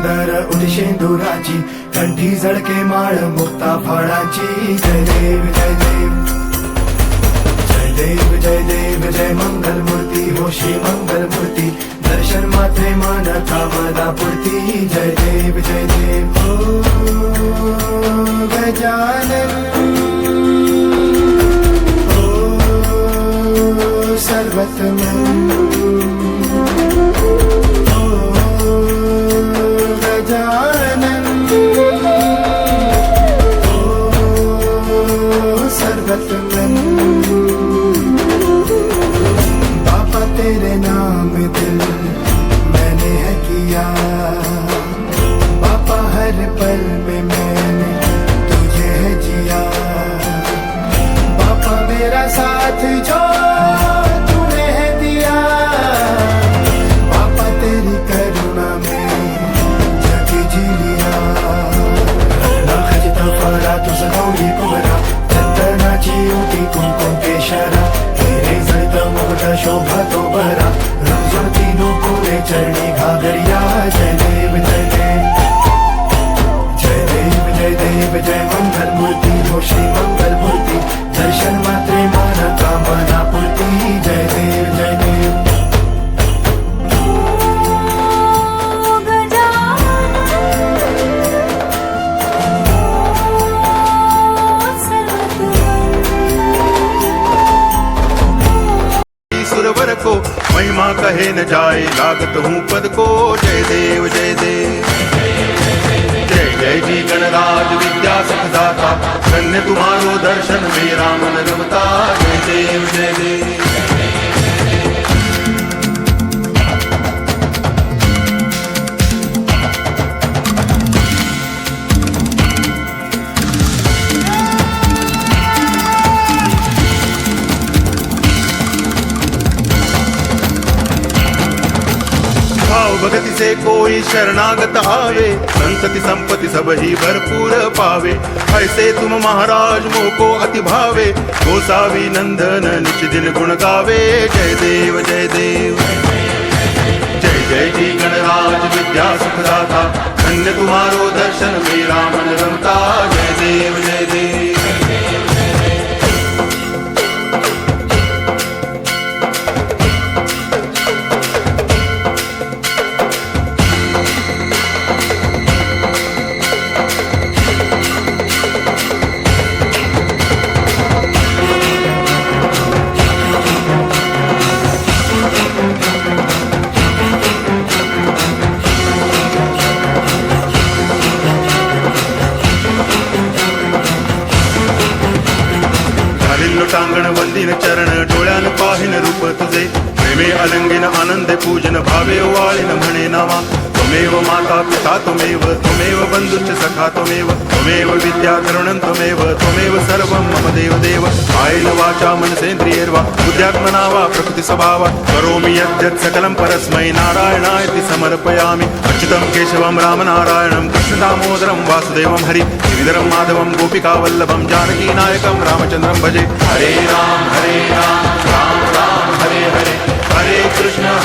सुंदर उठशेंदुराची कंठी झळके माळ मुक्ता फळाची जय देव जय देव जय देव जय देव जय मंगल मूर्ती होशी मंगल मूर्ती दर्शन मात्रे मान कामना पूर्ती जय देव जय देव ओ गजानन ओ सर्वतमन पापा तेरे नाम दिल मैंने है किया पापा हर पल में मैंने तुझे है जिया पापा मेरा साथ जो तूने है दिया पापा तेरी करुणा में जग जी लिया नाखजिता फरा तुझ गौरी कुमरा उठी कुंकुम केशरा तेरे जळत मुकुट शोभा तो बरा रंजती पुरे चरणी घागरिया जय देव जय देव जय देव जय देव जय मंगल मूर्ती होशी मंगल मूर्ती दर्शन मात्रे मान कामना पूर्ती जय देव जय देव सुरवर को महिमा कहे न जाए लागत हूँ पद को जय देव जय देव जय जय जी गणराज विद्या सुखदाता धन्य तुम्हारो दर्शन मेरा मन रमता जय देव जय देव भगति से कोई शरणागत आवे संतति संपत्ति सब ही भरपूर पावे ऐसे तुम महाराज मोको अति भावे गोसावी नंदन निच दिन गुण गावे जय देव जय देव जय जय जी गणराज विद्या सुखदाता धन्य तुम्हारो दर्शन मेरा मन रमता जय देव जय देव टांगण वंदिन चरण डोळ्यान पाहिन रूप तुझे प्रेमे अलंगिन आनंदे पूजन भावे वाळिन म्हणे नावा त्वमेव माता पिता त्वमेव बंधुश्च सखा त्वमेव विद्या तरुणं त्वमेव सर्वं मम देव देव आयेन वाचा मनसेन्द्रियैर्वा बुद्ध्यात्मना वा प्रकृति स्वभावा करोमि यद्यत् सकलं परस्मै नारायणायति समर्पयामि अच्युतं केशवं रामनारायणं कृष्णदामोदरं वासुदेवं हरि गिरिधरं माधवं गोपिकावल्लभं जानकीनायकं रामचन्द्रं भजे हरे राम राम राम हरे हरे हरे कृष्ण